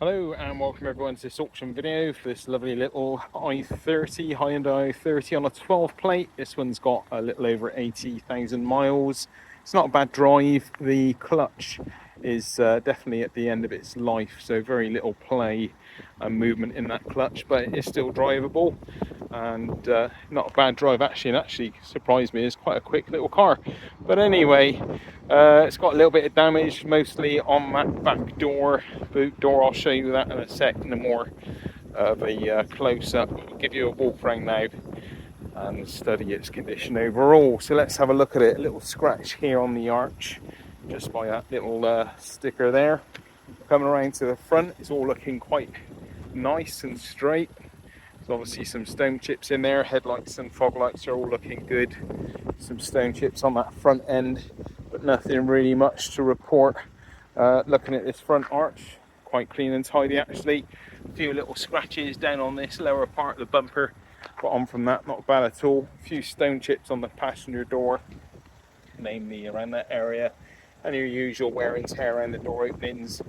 Hello and welcome everyone to this auction video for this lovely little i30, Hyundai i30 on a 12 plate. This one's got a little over 80,000 miles. It's not a bad drive. The clutch is definitely at the end of its life, so very little play and movement in that clutch, but it is still drivable and not a bad drive actually, and actually surprised me. It's quite a quick little car. But anyway, it's got a little bit of damage, mostly on that back door, boot door. I'll show you that in a sec, in a more of a close-up. I'll give you a walk around now and study its condition overall. So let's have a look at it. A little scratch here on the arch, just by that little sticker there. Coming around to the front, it's all looking quite nice and straight. There's obviously some stone chips in there. Headlights and fog lights are all looking good. Some stone chips on that front end, but nothing really much to report. Looking at this front arch, quite clean and tidy actually. A few little scratches down on this lower part of the bumper, but on from that, not bad at all. A few stone chips on the passenger door, namely around that area, and your usual wear and tear around the door openings.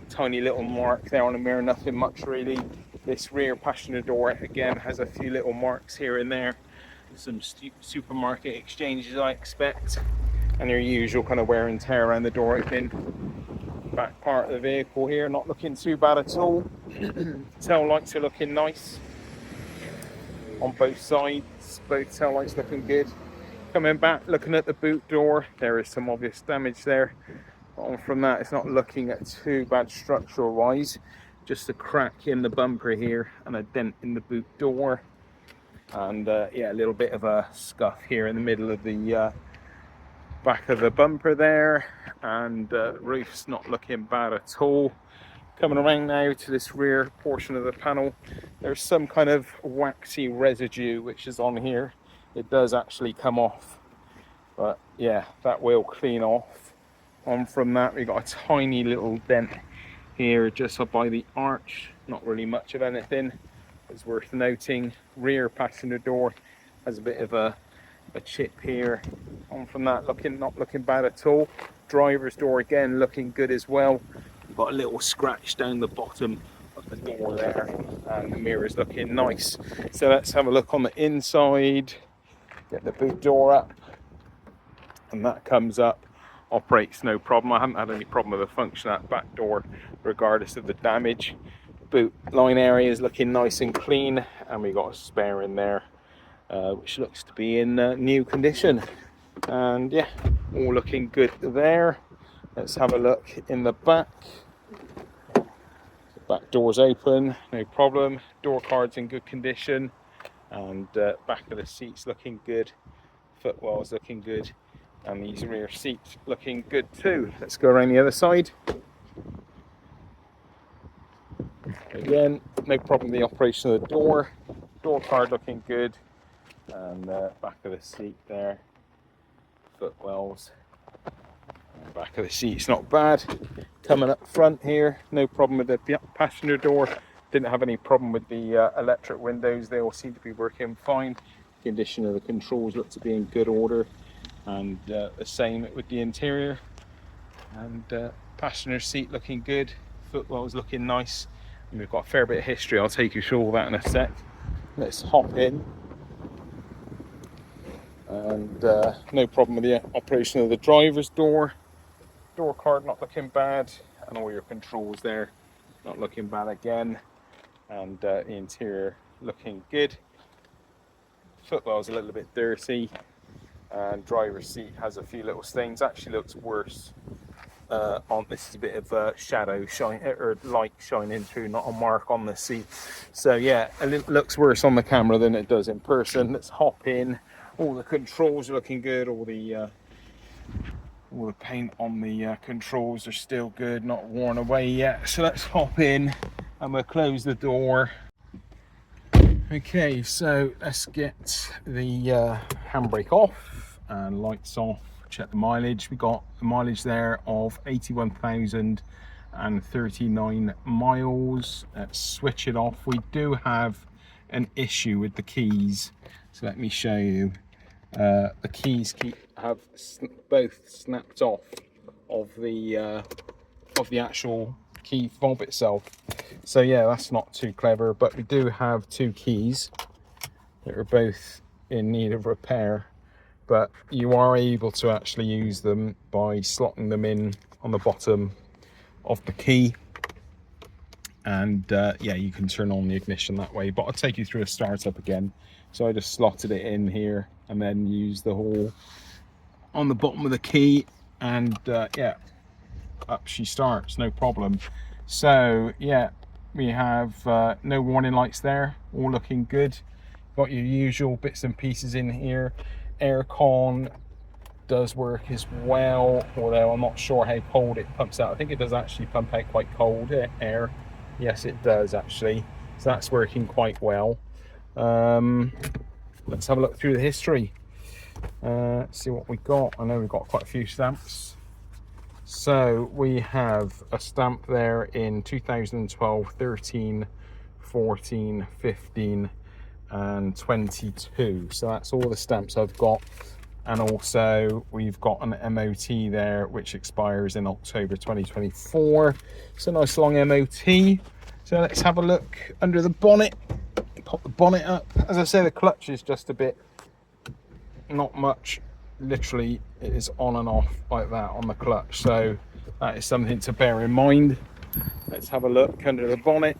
Tiny little mark there on the mirror, nothing much really. This rear passenger door again has a few little marks here and there. Some supermarket exchanges I expect, and your usual kind of wear and tear around the door opening. Back part of the vehicle here, not looking too bad at all. Tail lights are looking nice on both sides, both tail lights looking good. Coming back, looking at the boot door, there is some obvious damage there. On from that, it's not looking at too bad structural wise, just a crack in the bumper here and a dent in the boot door, and yeah, a little bit of a scuff here in the middle of the back of the bumper there, and roof's not looking bad at all. Coming around now to this rear portion of the panel, there's some kind of waxy residue which is on here. It does actually come off, but yeah, that will clean off. On from that, we've got a tiny little dent here just up by the arch, not really much of anything. It's worth noting. Rear passenger door has a bit of a chip here. On from that, not looking bad at all. Driver's door again looking good as well. We've got a little scratch down the bottom of the door there, and the mirror's looking nice. So let's have a look on the inside. Get the boot door up, and that comes up. Operates no problem. I haven't had any problem with the function of that back door regardless of the damage. Boot line area is looking nice and clean, and we got a spare in there which looks to be in new condition, and yeah, all looking good there. Let's have a look in the back. The back door's open, no problem. Door card's in good condition, and back of the seats looking good. Footwell's looking good, and these rear seats looking good too. Let's go around the other side. Again, no problem with the operation of the door. Door card looking good, and back of the seat there. Footwells. And back of the seat's not bad. Coming up front here, no problem with the passenger door. Didn't have any problem with the electric windows. They all seem to be working fine. Condition of the controls look to be in good order, and the same with the interior. And passenger seat looking good. Footwell's looking nice. And we've got a fair bit of history. I'll take you through all that in a sec. Let's hop in. And no problem with the operation of the driver's door. Door card not looking bad, and all your controls there not looking bad again. And the interior looking good. Footwell's a little bit dirty, and driver's seat has a few little stains. Actually looks worse on this. Is a bit of shadow shine or light shining through, not a mark on the seat. So yeah, it looks worse on the camera than it does in person. Let's hop in. All the controls are looking good. All the paint on the controls are still good, not worn away yet. So let's hop in, and we'll close the door. Okay, so let's get the handbrake off and lights off. Check the mileage. We got the mileage there of 81,039 miles. Let's switch it off. We do have an issue with the keys, so let me show you. The keys have both snapped off of the actual key fob itself. So yeah, that's not too clever, but we do have two keys that are both in need of repair, but you are able to actually use them by slotting them in on the bottom of the key, and yeah, you can turn on the ignition that way. But I'll take you through a startup again. So I just slotted it in here and then use the hole on the bottom of the key, and yeah, up she starts, no problem. So yeah, we have no warning lights there, all looking good. Got your usual bits and pieces in here. Aircon does work as well, although I'm not sure how cold it pumps out. I think it does actually pump out quite cold air. Yes, it does actually. So that's working quite well. Let's have a look through the history. See what we got. I know we've got quite a few stamps. So we have a stamp there in 2012, 13, 14, 15 and 22. So that's all the stamps I've got. And also we've got an MOT there which expires in October 2024. So nice long MOT. So let's have a look under the bonnet. Pop the bonnet up. As I say, the clutch is just a bit, not much. Literally it is on and off like that on the clutch, so that is something to bear in mind. Let's have a look under the bonnet.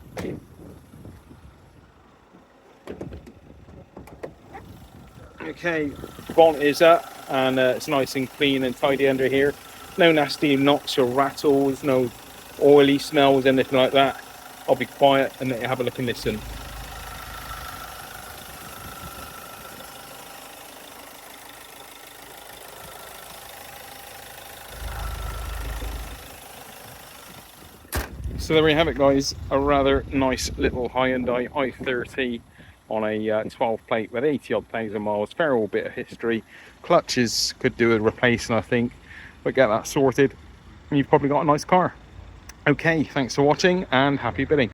Okay, bonnet is up, and it's nice and clean and tidy under here. No nasty knocks or rattles, no oily smells, anything like that. I'll be quiet and let you have a look and listen. So there we have it, guys, a rather nice little Hyundai i30 on a 12 plate with 80 odd thousand miles, fair old bit of history. Clutches could do a replacing, I think, but get that sorted and you've probably got a nice car. Okay, thanks for watching and happy bidding.